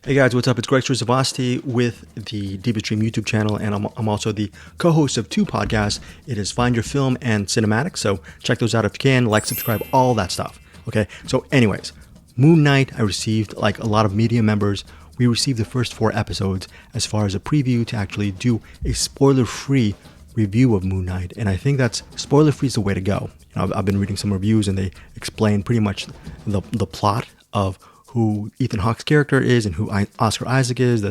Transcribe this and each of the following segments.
Hey guys, what's up? It's Greg Zavasti with the Diva Stream YouTube channel, and I'm also the co-host of two podcasts. It is Find Your Film and Cinematic, so check those out if you can. Like, subscribe, all that stuff. Okay, so anyways, Moon Knight, I received, like a lot of media members, we received the first 4 episodes as far as a preview to actually do a spoiler-free review of Moon Knight, and I think that's spoiler-free is the way to go. You know, I've been reading some reviews, and they explain pretty much the plot of who Ethan Hawke's character is and who Oscar Isaac is,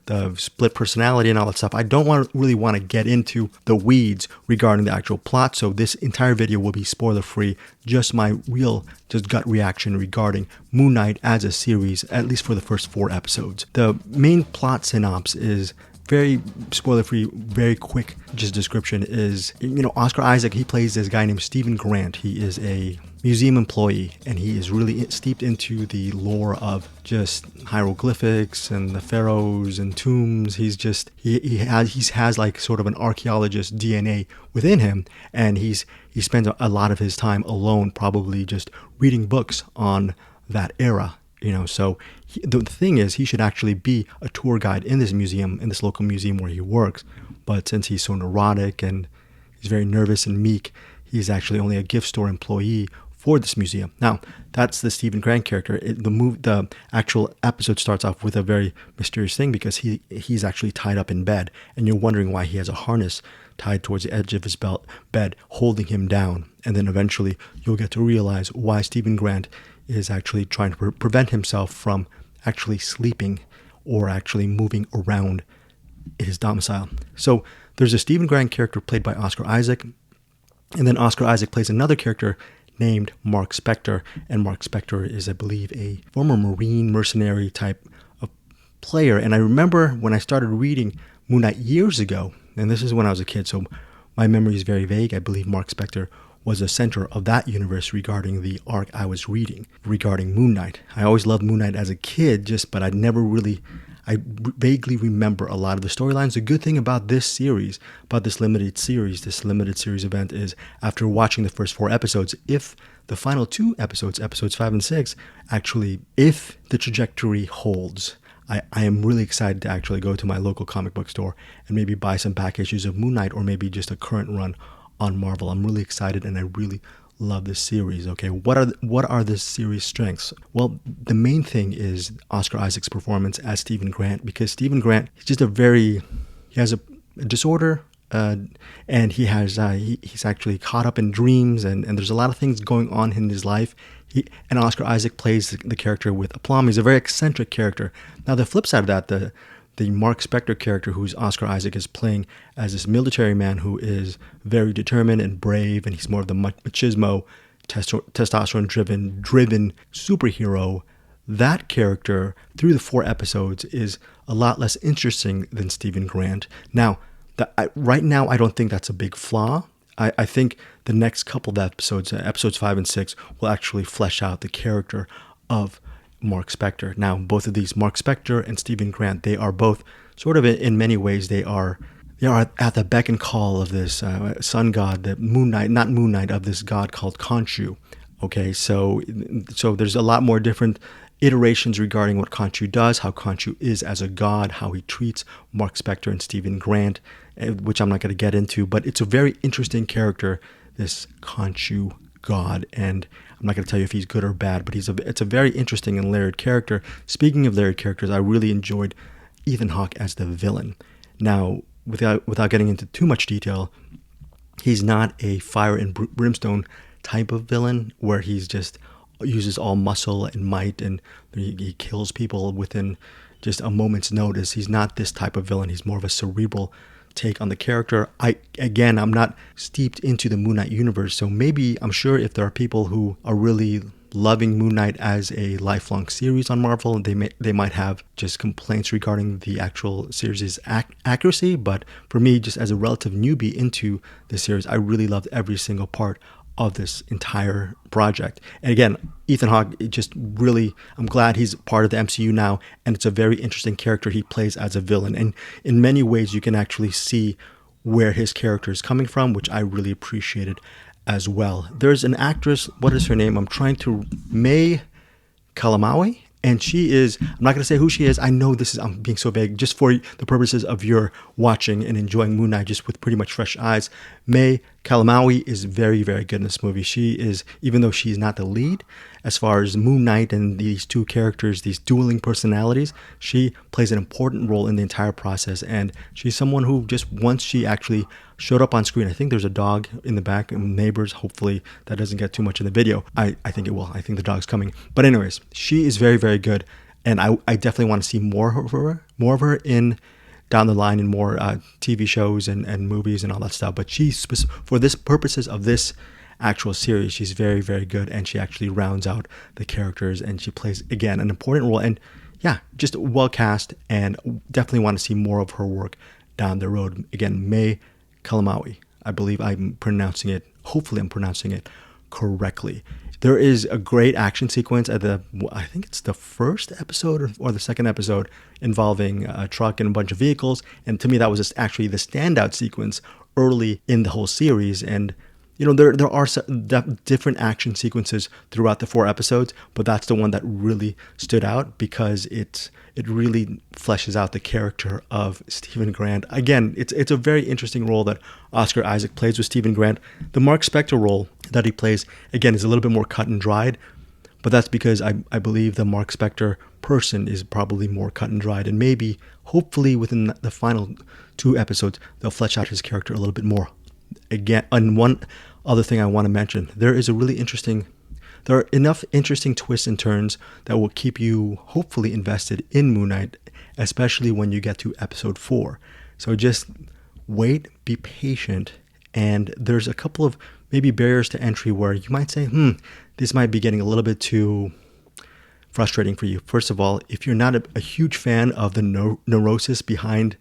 the split personality and all that stuff. I don't really want to get into the weeds regarding the actual plot, so this entire video will be spoiler-free, just my just gut reaction regarding Moon Knight as a series, at least for the first 4 episodes. The main plot synopsis is very spoiler-free, very quick just description is, you know, Oscar Isaac, he plays this guy named Stephen Grant. He is a museum employee, and he is really steeped into the lore of just hieroglyphics and the pharaohs and tombs. He's just, he has like sort of an archaeologist DNA within him, and he spends a lot of his time alone, probably just reading books on that era. You know, so the thing is, he should actually be a tour guide in this museum, in this local museum where he works. But since he's so neurotic and he's very nervous and meek, he's actually only a gift store employee for this museum. Now, that's the Stephen Grant character. The actual episode starts off with a very mysterious thing because he's actually tied up in bed, and you're wondering why he has a harness tied towards the edge of his bed, holding him down. And then eventually, you'll get to realize why Stephen Grant is actually trying to prevent himself from actually sleeping or actually moving around his domicile. So there's a Stephen Grant character played by Oscar Isaac, and then Oscar Isaac plays another character named Marc Spector, and Marc Spector is, I believe, a former Marine mercenary type of player. And I remember when I started reading Moon Knight years ago, and this is when I was a kid, so my memory is very vague. I believe Marc Spector was the center of that universe regarding the arc I was reading regarding Moon Knight. I always loved Moon Knight as a kid, but I vaguely remember a lot of the storylines. The good thing about this series, about this limited series event, is after watching the first 4 episodes, if the final 2 episodes, episodes 5 and 6, actually, if the trajectory holds, I am really excited to actually go to my local comic book store and maybe buy some back issues of Moon Knight, or maybe just a current run on Marvel. I'm really excited, and I really love this series. Okay, what are this series' strengths? Well, the main thing is Oscar Isaac's performance as Stephen Grant, because Stephen Grant, he's just he has a disorder, and he's actually caught up in dreams, and there's a lot of things going on in his life. And Oscar Isaac plays the character with aplomb. He's a very eccentric character. Now, the flip side of that, the Marc Spector character, who's Oscar Isaac, is playing as this military man who is very determined and brave, and he's more of the machismo, testosterone-driven superhero. That character, through the 4 episodes, is a lot less interesting than Stephen Grant. Now, right now, I don't think that's a big flaw. I think the next couple of episodes, episodes 5 and 6, will actually flesh out the character of Marc Spector. Now, both of these, Marc Spector and Stephen Grant, they are both sort of, in many ways, they are at the beck and call of this sun god, the not Moon Knight, of this god called Khonshu. Okay, so there's a lot more different iterations regarding what Khonshu does, how Khonshu is as a god, how he treats Marc Spector and Stephen Grant, which I'm not going to get into, but it's a very interesting character, this Khonshu god, and I'm not going to tell you if he's good or bad, but it's a very interesting and layered character. Speaking of layered characters, I really enjoyed Ethan Hawke as the villain. Now, without getting into too much detail, he's not a fire and brimstone type of villain where he's just uses all muscle and might and he kills people within just a moment's notice. He's not this type of villain. He's more of a cerebral take on the character. I'm not steeped into the Moon Knight universe, so maybe, I'm sure if there are people who are really loving Moon Knight as a lifelong series on Marvel, they might have just complaints regarding the actual series' accuracy, but for me, just as a relative newbie into the series, I really loved every single part of this entire project. And again, Ethan Hawke, I'm glad he's part of the MCU now, and it's a very interesting character he plays as a villain. And in many ways, you can actually see where his character is coming from, which I really appreciated as well. There's an actress, what is her name? May Kalamaui, And she is, I'm not going to say who she is. I know I'm being so vague, just for the purposes of your watching and enjoying Moon Knight just with pretty much fresh eyes. May Kalamaui is very, very good in this movie. She is, even though she's not the lead, as far as Moon Knight and these two characters, these dueling personalities, she plays an important role in the entire process. And she's someone who just, once she actually showed up on screen, I think there's a dog in the back and neighbors. Hopefully that doesn't get too much in the video. I think it will. I think the dog's coming. But anyways, she is very, very good. And I definitely want to see more of her in down the line in more TV shows and movies and all that stuff. But for this purposes of this actual series, she's very, very good, and she actually rounds out the characters, and she plays, again, an important role. And yeah, just well cast, and definitely want to see more of her work down the road. Again, May Kalamaui, I believe hopefully I'm pronouncing it correctly. There is a great action sequence at I think it's the first episode or the second episode, involving a truck and a bunch of vehicles. And to me, that was just actually the standout sequence early in the whole series. And there are different action sequences throughout the 4 episodes, but that's the one that really stood out because it really fleshes out the character of Stephen Grant. Again, it's a very interesting role that Oscar Isaac plays with Stephen Grant. The Marc Spector role that he plays, again, is a little bit more cut and dried, but that's because I believe the Marc Spector person is probably more cut and dried, and maybe, hopefully, within the final 2 episodes, they'll flesh out his character a little bit more. Again, and one other thing I want to mention, there are enough interesting twists and turns that will keep you hopefully invested in Moon Knight, especially when you get to episode 4. So just wait, be patient, and there's a couple of maybe barriers to entry where you might say, this might be getting a little bit too frustrating for you. First of all, if you're not a huge fan of the neurosis behind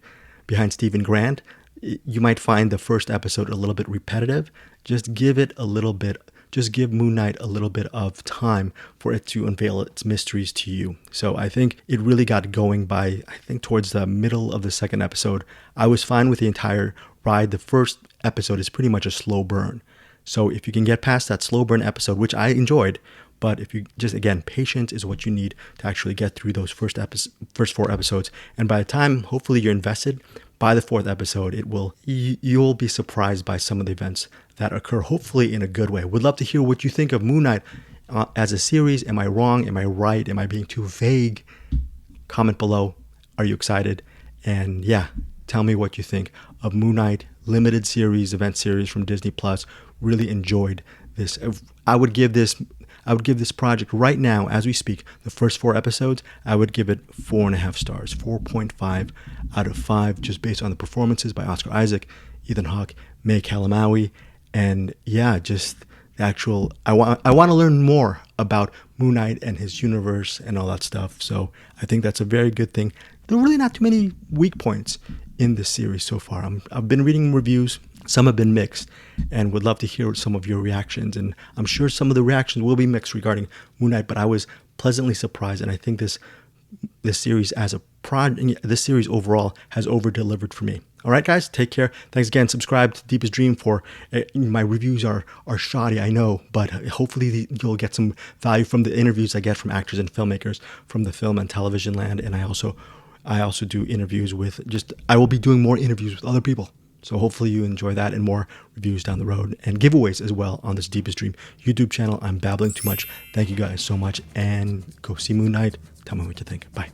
Stephen Grant, you might find the first episode a little bit repetitive. Just give Moon Knight a little bit of time for it to unveil its mysteries to you. So I think it really got going by, towards the middle of the second episode. I was fine with the entire ride. The first episode is pretty much a slow burn. So if you can get past that slow burn episode, which I enjoyed, but if you just, again, patience is what you need to actually get through those first 4 episodes. And by the time, hopefully, you're invested, by the 4th episode, you'll be surprised by some of the events that occur, hopefully in a good way. Would love to hear what you think of Moon Knight as a series. Am I wrong? Am I right? Am I being too vague? Comment below. Are you excited? And yeah, tell me what you think of Moon Knight limited series, event series from Disney Plus. Really enjoyed this. I would give this project right now, as we speak, the first 4 episodes, I would give it 4.5 stars, 4.5 out of 5, just based on the performances by Oscar Isaac, Ethan Hawke, May Kalamaui, and yeah, just the actual. I want to learn more about Moon Knight and his universe and all that stuff. So I think that's a very good thing. There are really not too many weak points in this series so far. I've been reading reviews. Some have been mixed, and would love to hear some of your reactions. And I'm sure some of the reactions will be mixed regarding Moon Knight, but I was pleasantly surprised, and I think this series this series overall has over-delivered for me. All right, guys, take care. Thanks again. Subscribe to Deepest Dream for my reviews are shoddy, I know, but hopefully you'll get some value from the interviews I get from actors and filmmakers from the film and television land. And I also do interviews with I will be doing more interviews with other people. So hopefully you enjoy that and more reviews down the road and giveaways as well on this Deepest Dream YouTube channel. I'm babbling too much. Thank you guys so much, and go see Moon Knight. Tell me what you think. Bye.